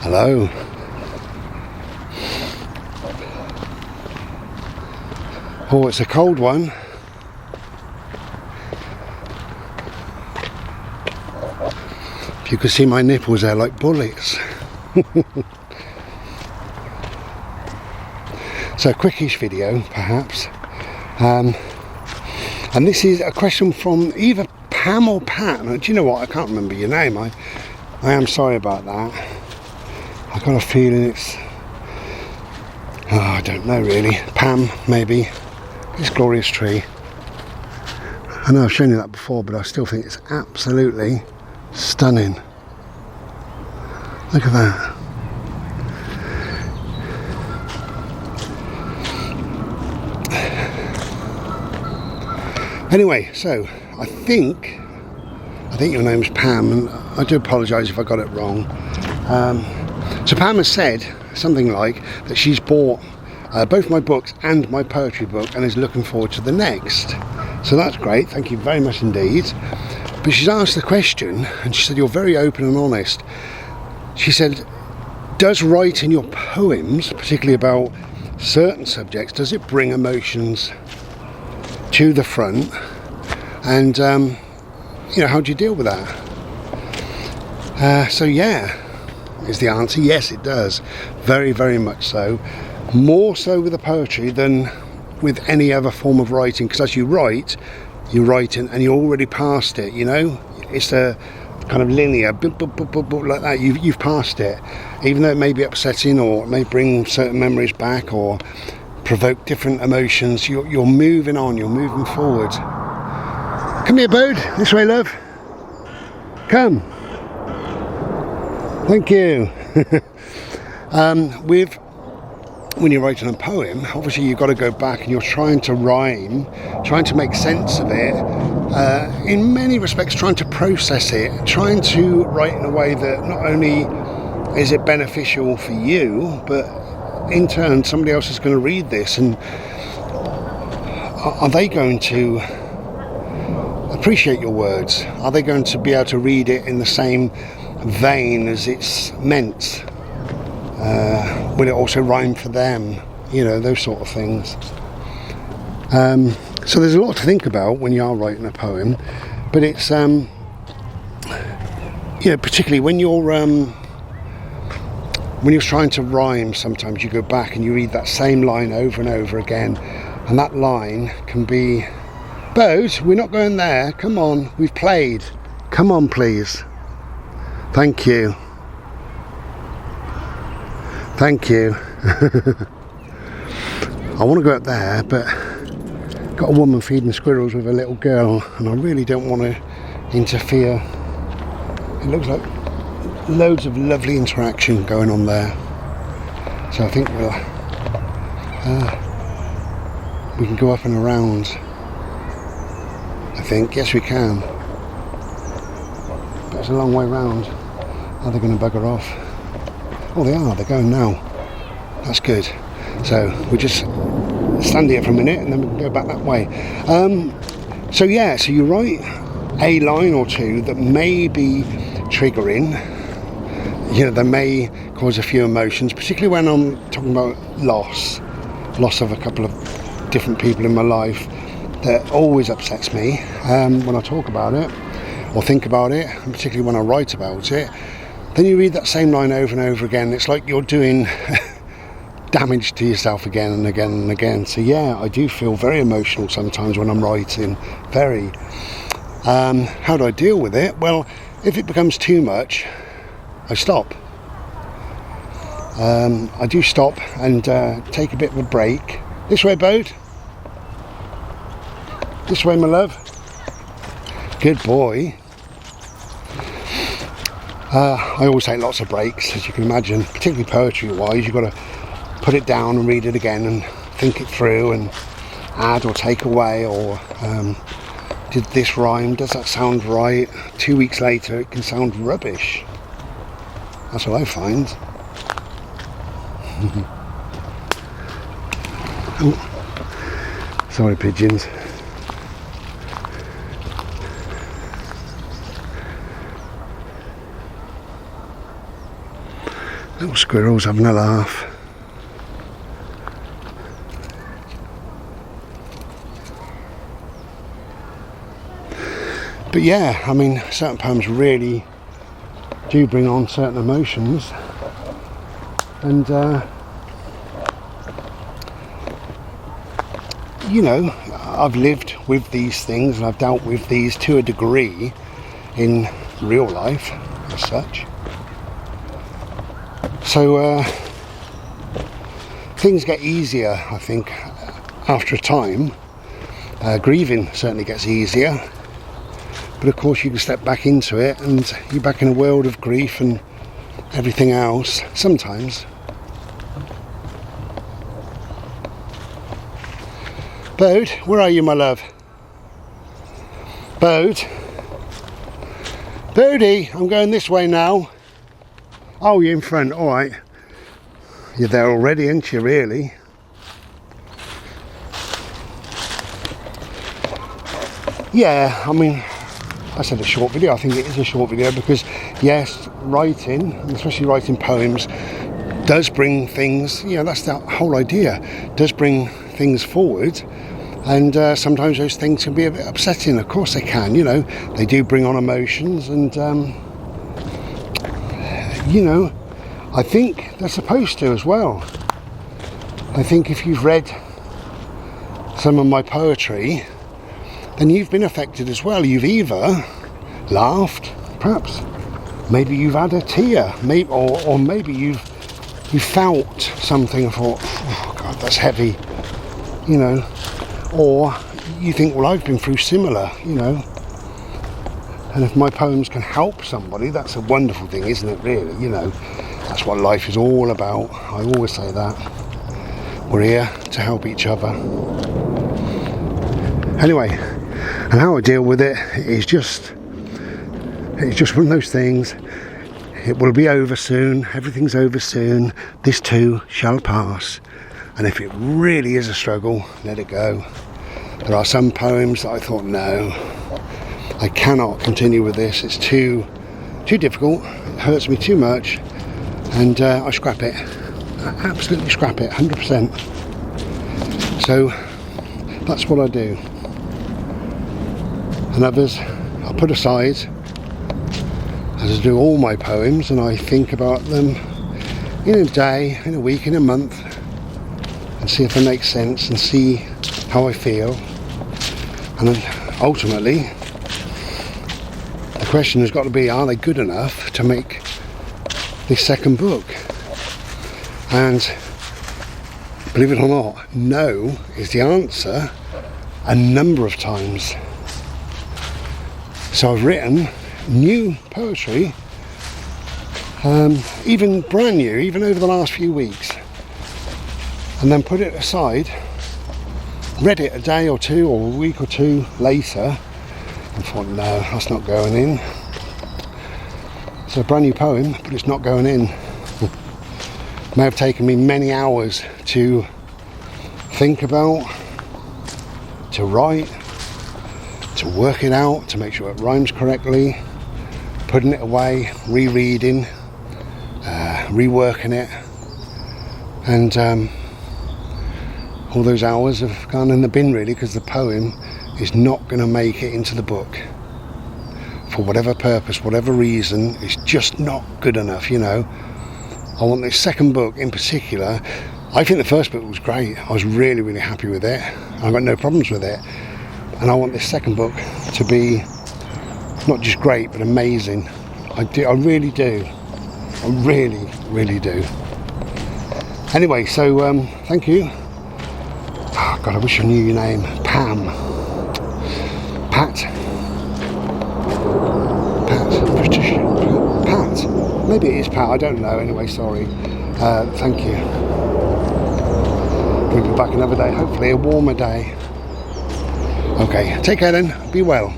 Hello. Oh, it's a cold one. If you could see my nipples, they're like bullets. So a quickish video, perhaps. And this is a question from either Pam or Pat. Now, do you know what? I can't remember your name. I am sorry about that. I got a feeling it's... Oh, I don't know really. Pam, maybe. This glorious tree. I know I've shown you that before, but I still think it's absolutely stunning. Look at that. Anyway, so I think your name's Pam, and I do apologise if I got it wrong. So Pam has said something like that she's bought both my books and my poetry book and is looking forward to the next. So that's great, thank you very much indeed. But she's asked the question, and she said you're very open and honest. She said, does writing your poems, particularly about certain subjects, does it bring emotions to the front? And you know, how do you deal with that? So yeah, is the answer. Yes, it does, very, very much so. More so with the poetry than with any other form of writing, because as you write, you're writing and you're already past it, you know. It's a kind of linear boop, boop, boop, boop, boop, like that. You've passed it, even though it may be upsetting or it may bring certain memories back or provoke different emotions. You're moving on, you're moving forward. Come here, bird, this way, love. Come. Thank you. When you're writing a poem, obviously you've got to go back and you're trying to rhyme, trying to make sense of it, in many respects trying to process it, trying to write in a way that not only is it beneficial for you, but in turn somebody else is going to read this, and are they going to appreciate your words? Are they going to be able to read it in the same vein as it's meant? Will it also rhyme for them? You know, those sort of things. So there's a lot to think about when you are writing a poem, but it's you know, particularly when you're trying to rhyme, sometimes you go back and you read that same line over and over again, and that line can be, Bose, we're not going there, come on, we've played, come on please, thank you. Thank you. I want to go up there, but got a woman feeding squirrels with a little girl, and I really don't want to interfere. It looks like loads of lovely interaction going on there. So I think we can go up and around. I think, yes we can. But it's a long way round. Are they going to bugger off? Oh, they are, they're going now. That's good. So we just stand here for a minute and then we can go back that way. So yeah, so you write a line or two that may be triggering, you know, they may cause a few emotions, particularly when I'm talking about loss of a couple of different people in my life. That always upsets me when I talk about it or think about it, and particularly when I write about it. Then you read that same line over and over again. It's like you're doing damage to yourself again and again and again. So yeah, I do feel very emotional sometimes when I'm writing, very. How do I deal with it? Well, if it becomes too much, I stop. I do stop and take a bit of a break. This way, Bode. This way, my love. Good boy. I always take lots of breaks, as you can imagine, particularly poetry-wise. You've got to put it down and read it again and think it through and add or take away, or did this rhyme? Does that sound right? 2 weeks later, it can sound rubbish. That's what I find. Oh, sorry, pigeons. Little squirrels having a laugh. But yeah, I mean, certain poems really do bring on certain emotions, and you know, I've lived with these things and I've dealt with these to a degree in real life as such. So things get easier, I think, after a time. Grieving certainly gets easier, but of course you can step back into it and you're back in a world of grief and everything else sometimes. Bode, where are you, my love? Bode? Bodie, I'm going this way now. Oh, you're in front, alright. You're there already, aren't you, really? Yeah, I mean, I said a short video. I think it is a short video because, yes, writing, especially writing poems, does bring things, you know, that's the whole idea, does bring things forward. And sometimes those things can be a bit upsetting. Of course they can, you know. They do bring on emotions, and you know, I think they're supposed to as well. I think if you've read some of my poetry, then you've been affected as well. You've either laughed, perhaps, maybe you've had a tear, maybe, or maybe you felt something and thought, oh God, that's heavy, you know. Or you think, well, I've been through similar, you know. And if my poems can help somebody, that's a wonderful thing, isn't it, really? You know, that's what life is all about. I always say that. We're here to help each other. Anyway, and how I deal with it is just one of those things. It will be over soon. Everything's over soon. This too shall pass. And if it really is a struggle, let it go. There are some poems that I thought, no, I cannot continue with this. It's too difficult. It hurts me too much, and I scrap it. I absolutely scrap it, 100%. So that's what I do. And others I put aside, as I do all my poems, and I think about them in a day, in a week, in a month, and see if they make sense and see how I feel. And then ultimately the question has got to be, are they good enough to make this second book? And believe it or not, no is the answer a number of times. So I've written new poetry, even brand new, even over the last few weeks, and then put it aside, read it a day or two or a week or two later, and thought, no, that's not going in. It's a brand new poem, but it's not going in. May have taken me many hours to think about, to write, to work it out, to make sure it rhymes correctly, putting it away, rereading, reworking it, and all those hours have gone in the bin, really, because the poem is not going to make it into the book. For whatever purpose, whatever reason, it's just not good enough, you know. I want this second book in particular. I think the first book was great. I was really, really happy with it. I've got no problems with it. And I want this second book to be not just great, but amazing. I really do. I really, really do. Anyway, so thank you. Oh, God, I wish I knew your name. Pam. Pat. British. Pat. Maybe it is Pat, I don't know. Anyway, sorry. Thank you. We'll be back another day, hopefully a warmer day. Okay, take care then. Be well.